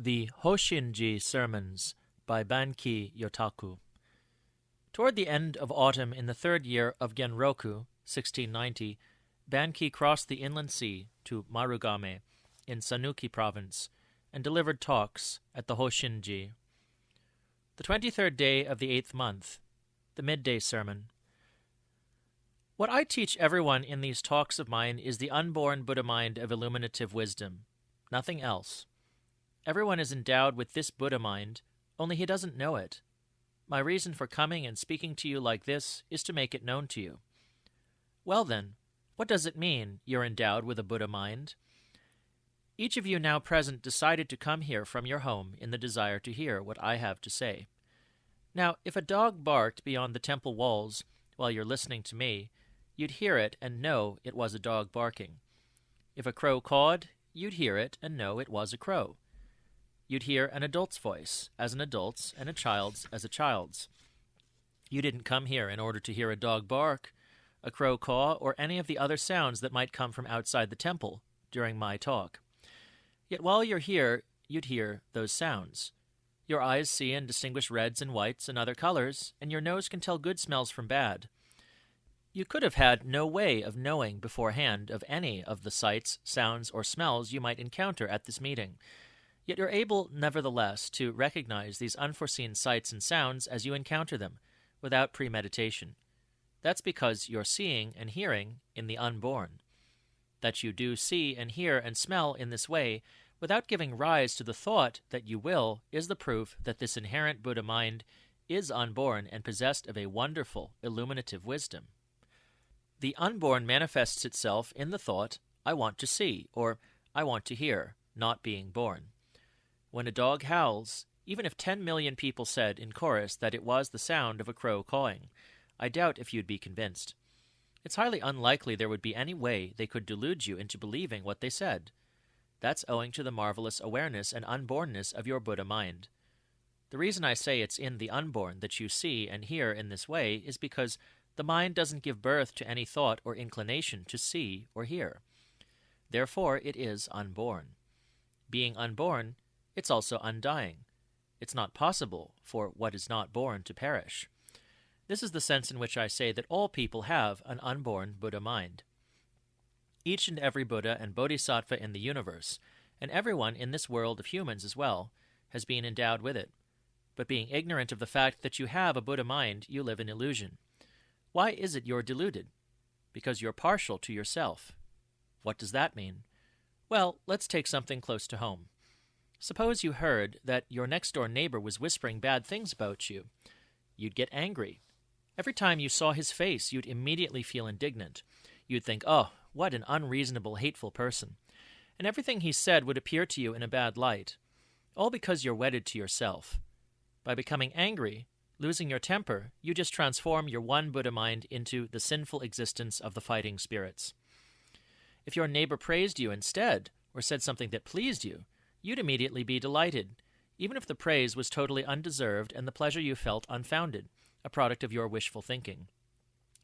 The Hoshin-ji Sermons by Bankei Yotaku. Toward the end of autumn in the third year of Genroku, 1690, Bankei crossed the inland sea to Marugame in Sanuki province and delivered talks at the Hoshin-ji. The 23rd day of the 8th month, the midday sermon. What I teach everyone in these talks of mine is the unborn Buddha mind of illuminative wisdom, nothing else. Everyone is endowed with this Buddha mind, only he doesn't know it. My reason for coming and speaking to you like this is to make it known to you. Well then, what does it mean, you're endowed with a Buddha mind? Each of you now present decided to come here from your home in the desire to hear what I have to say. Now, if a dog barked beyond the temple walls while you're listening to me, you'd hear it and know it was a dog barking. If a crow cawed, you'd hear it and know it was a crow. You'd hear an adult's voice as an adult's and a child's as a child's. You didn't come here in order to hear a dog bark, a crow caw, or any of the other sounds that might come from outside the temple during my talk. Yet while you're here, you'd hear those sounds. Your eyes see and distinguish reds and whites and other colors, and your nose can tell good smells from bad. You could have had no way of knowing beforehand of any of the sights, sounds, or smells you might encounter at this meeting. Yet you're able, nevertheless, to recognize these unforeseen sights and sounds as you encounter them, without premeditation. That's because you're seeing and hearing in the unborn. That you do see and hear and smell in this way, without giving rise to the thought that you will, is the proof that this inherent Buddha mind is unborn and possessed of a wonderful, illuminative wisdom. The unborn manifests itself in the thought, I want to see, or I want to hear, not being born. When a dog howls, even if 10 million people said in chorus that it was the sound of a crow cawing, I doubt if you'd be convinced. It's highly unlikely there would be any way they could delude you into believing what they said. That's owing to the marvelous awareness and unbornness of your Buddha mind. The reason I say it's in the unborn that you see and hear in this way is because the mind doesn't give birth to any thought or inclination to see or hear. Therefore, it is unborn. Being unborn, it's also undying. It's not possible for what is not born to perish. This is the sense in which I say that all people have an unborn Buddha mind. Each and every Buddha and Bodhisattva in the universe, and everyone in this world of humans as well, has been endowed with it. But being ignorant of the fact that you have a Buddha mind, you live in illusion. Why is it you're deluded? Because you're partial to yourself. What does that mean? Well, let's take something close to home. Suppose you heard that your next-door neighbor was whispering bad things about you. You'd get angry. Every time you saw his face, you'd immediately feel indignant. You'd think, oh, what an unreasonable, hateful person. And everything he said would appear to you in a bad light, all because you're wedded to yourself. By becoming angry, losing your temper, you just transform your one Buddha mind into the sinful existence of the fighting spirits. If your neighbor praised you instead, or said something that pleased you, you'd immediately be delighted, even if the praise was totally undeserved and the pleasure you felt unfounded, a product of your wishful thinking.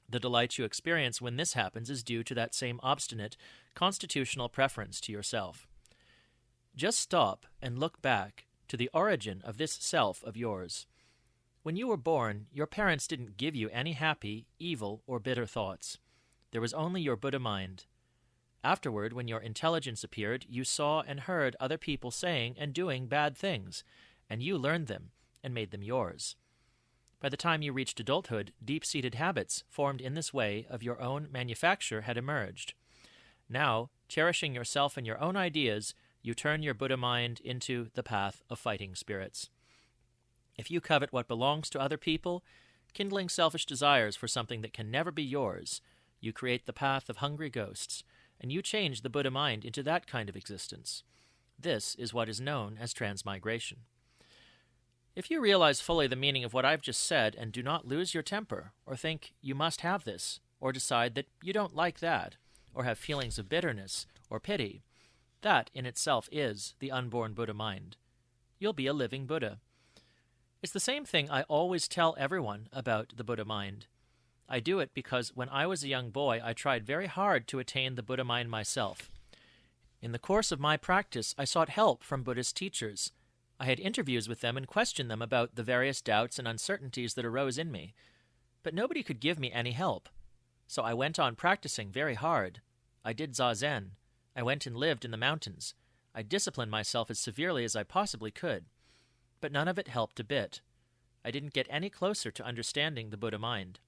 The delight you experience when this happens is due to that same obstinate, constitutional preference to yourself. Just stop and look back to the origin of this self of yours. When you were born, your parents didn't give you any happy, evil, or bitter thoughts. There was only your Buddha mind. Afterward, when your intelligence appeared, you saw and heard other people saying and doing bad things, and you learned them and made them yours. By the time you reached adulthood, deep-seated habits formed in this way of your own manufacture had emerged. Now, cherishing yourself and your own ideas, you turn your Buddha mind into the path of fighting spirits. If you covet what belongs to other people, kindling selfish desires for something that can never be yours, you create the path of hungry ghosts, and you change the Buddha mind into that kind of existence. This is what is known as transmigration. If you realize fully the meaning of what I've just said and do not lose your temper, or think you must have this, or decide that you don't like that, or have feelings of bitterness or pity, that in itself is the unborn Buddha mind. You'll be a living Buddha. It's the same thing I always tell everyone about the Buddha mind. I do it because when I was a young boy, I tried very hard to attain the Buddha mind myself. In the course of my practice, I sought help from Buddhist teachers, I had interviews with them and questioned them about the various doubts and uncertainties that arose in me, but nobody could give me any help. So I went on practicing very hard. I did zazen. I went and lived in the mountains. I disciplined myself as severely as I possibly could. But none of it helped a bit. I didn't get any closer to understanding the Buddha mind.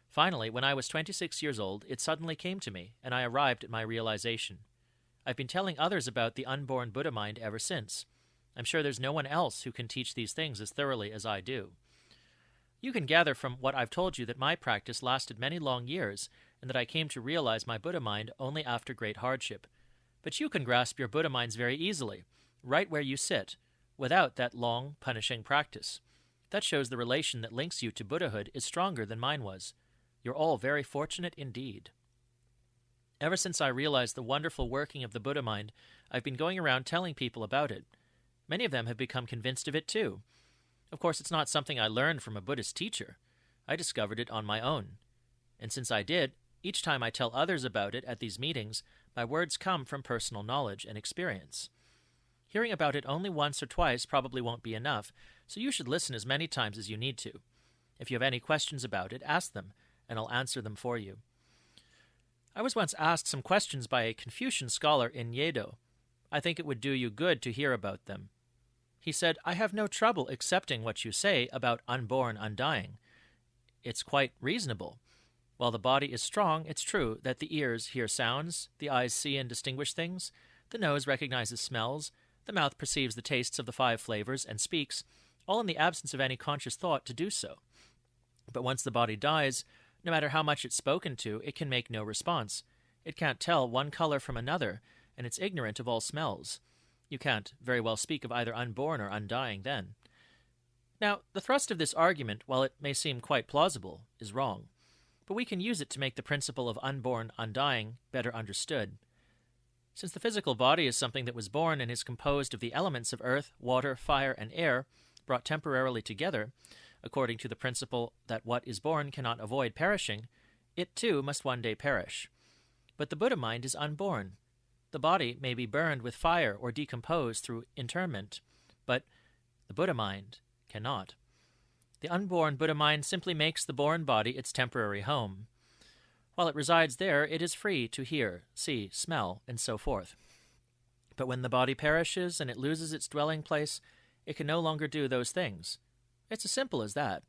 Finally, when I was 26 years old, it suddenly came to me, and I arrived at my realization. I've been telling others about the unborn Buddha mind ever since. I'm sure there's no one else who can teach these things as thoroughly as I do. You can gather from what I've told you that my practice lasted many long years, and that I came to realize my Buddha mind only after great hardship. But you can grasp your Buddha minds very easily, right where you sit, without that long, punishing practice. That shows the relation that links you to Buddhahood is stronger than mine was. You're all very fortunate indeed. Ever since I realized the wonderful working of the Buddha mind, I've been going around telling people about it. Many of them have become convinced of it too. Of course, it's not something I learned from a Buddhist teacher. I discovered it on my own. And since I did, each time I tell others about it at these meetings, my words come from personal knowledge and experience. Hearing about it only once or twice probably won't be enough, so you should listen as many times as you need to. If you have any questions about it, ask them, and I'll answer them for you. I was once asked some questions by a Confucian scholar in Yedo. I think it would do you good to hear about them. He said, I have no trouble accepting what you say about unborn undying. It's quite reasonable. While the body is strong, it's true that the ears hear sounds, the eyes see and distinguish things, the nose recognizes smells, the mouth perceives the tastes of the 5 flavors and speaks, all in the absence of any conscious thought to do so. But once the body dies, no matter how much it's spoken to, it can make no response. It can't tell one color from another, and it's ignorant of all smells. You can't very well speak of either unborn or undying then. Now, the thrust of this argument, while it may seem quite plausible, is wrong. But we can use it to make the principle of unborn undying better understood. Since the physical body is something that was born and is composed of the elements of earth, water, fire, and air, brought temporarily together, according to the principle that what is born cannot avoid perishing, it too must one day perish. But the Buddha mind is unborn. The body may be burned with fire or decomposed through interment, but the Buddha mind cannot. The unborn Buddha mind simply makes the born body its temporary home. While it resides there, it is free to hear, see, smell, and so forth. But when the body perishes and it loses its dwelling place, it can no longer do those things. It's as simple as that.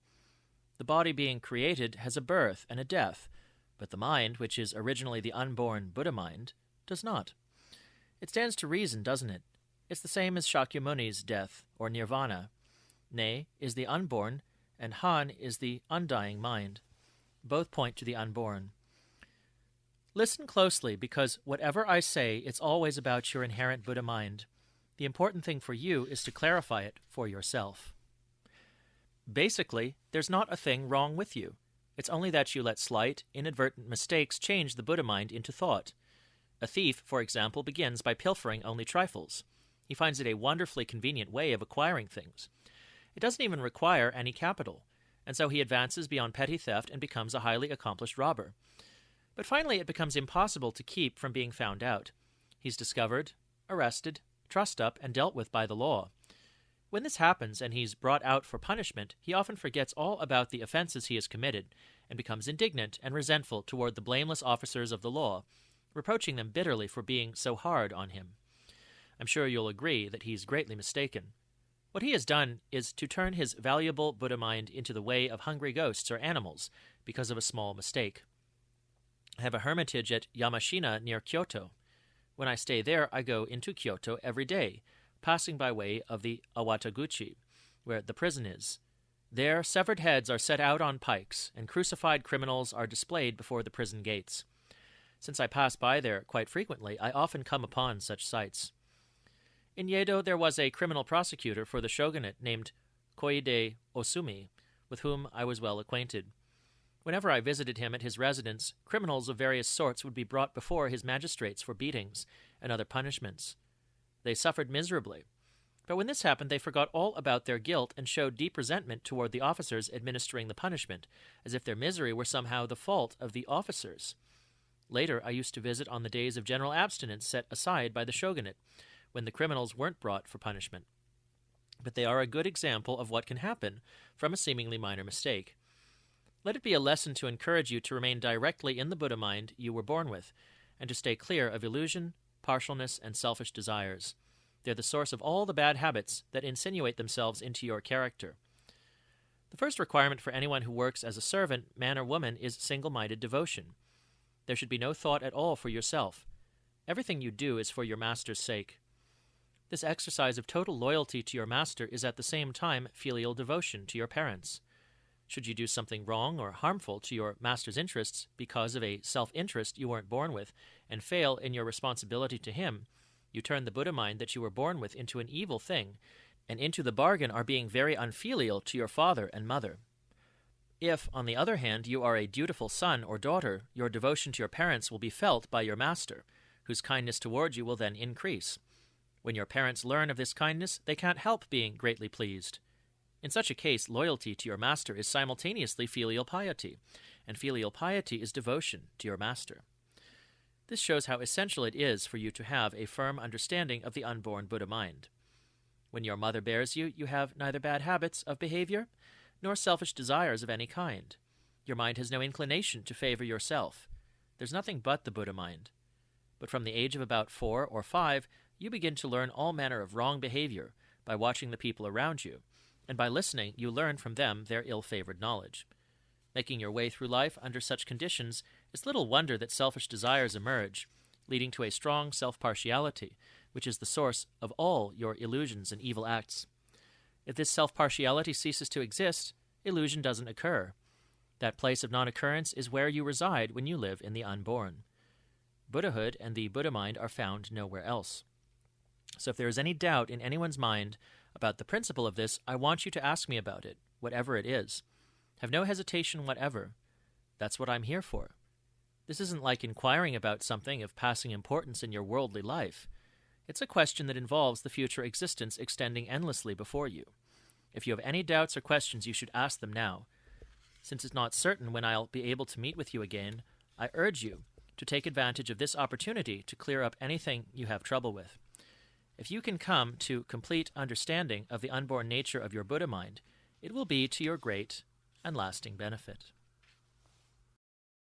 The body being created has a birth and a death, but the mind, which is originally the unborn Buddha mind, does not. It stands to reason, doesn't it? It's the same as Shakyamuni's death, or nirvana. Ne is the unborn, and Han is the undying mind. Both point to the unborn. Listen closely, because whatever I say, it's always about your inherent Buddha mind. The important thing for you is to clarify it for yourself. Basically, there's not a thing wrong with you. It's only that you let slight, inadvertent mistakes change the Buddha mind into thought. A thief, for example, begins by pilfering only trifles. He finds it a wonderfully convenient way of acquiring things. It doesn't even require any capital, and so he advances beyond petty theft and becomes a highly accomplished robber. But finally it becomes impossible to keep from being found out. He's discovered, arrested, trussed up, and dealt with by the law. When this happens and he's brought out for punishment, he often forgets all about the offenses he has committed and becomes indignant and resentful toward the blameless officers of the law, reproaching them bitterly for being so hard on him. I'm sure you'll agree that he's greatly mistaken. What he has done is to turn his valuable Buddha mind into the way of hungry ghosts or animals because of a small mistake. I have a hermitage at Yamashina near Kyoto. When I stay there, I go into Kyoto every day, passing by way of the Awataguchi, where the prison is. There, severed heads are set out on pikes, and crucified criminals are displayed before the prison gates. Since I pass by there quite frequently, I often come upon such sights. In Yedo there was a criminal prosecutor for the shogunate named Koide Osumi, with whom I was well acquainted. Whenever I visited him at his residence, criminals of various sorts would be brought before his magistrates for beatings and other punishments. They suffered miserably, but when this happened they forgot all about their guilt and showed deep resentment toward the officers administering the punishment, as if their misery were somehow the fault of the officers. Later, I used to visit on the days of general abstinence set aside by the shogunate, when the criminals weren't brought for punishment. but they are a good example of what can happen from a seemingly minor mistake. Let it be a lesson to encourage you to remain directly in the Buddha mind you were born with, and to stay clear of illusion, partialness, and selfish desires. They're the source of all the bad habits that insinuate themselves into your character. The first requirement for anyone who works as a servant, man or woman, is single-minded devotion. There should be no thought at all for yourself. Everything you do is for your master's sake. This exercise of total loyalty to your master is at the same time filial devotion to your parents. Should you do something wrong or harmful to your master's interests because of a self-interest you weren't born with and fail in your responsibility to him, you turn the Buddha mind that you were born with into an evil thing, and into the bargain are being very unfilial to your father and mother. If, on the other hand, you are a dutiful son or daughter, your devotion to your parents will be felt by your master, whose kindness toward you will then increase. When your parents learn of this kindness, they can't help being greatly pleased. In such a case, loyalty to your master is simultaneously filial piety, and filial piety is devotion to your master. This shows how essential it is for you to have a firm understanding of the unborn Buddha mind. When your mother bears you, you have neither bad habits of behavior nor selfish desires of any kind. Your mind has no inclination to favor yourself. There's nothing but the Buddha mind. But from the age of about 4 or 5, you begin to learn all manner of wrong behavior by watching the people around you, and by listening you learn from them their ill-favored knowledge. Making your way through life under such conditions, it's little wonder that selfish desires emerge, leading to a strong self-partiality, which is the source of all your illusions and evil acts. If this self-partiality ceases to exist, illusion doesn't occur. That place of non-occurrence is where you reside when you live in the unborn. Buddhahood and the Buddha mind are found nowhere else. So if there is any doubt in anyone's mind about the principle of this, I want you to ask me about it, whatever it is. Have no hesitation whatever. That's what I'm here for. This isn't like inquiring about something of passing importance in your worldly life. It's a question that involves the future existence extending endlessly before you. If you have any doubts or questions, you should ask them now. Since it's not certain when I'll be able to meet with you again, I urge you to take advantage of this opportunity to clear up anything you have trouble with. If you can come to complete understanding of the unborn nature of your Buddha mind, it will be to your great and lasting benefit.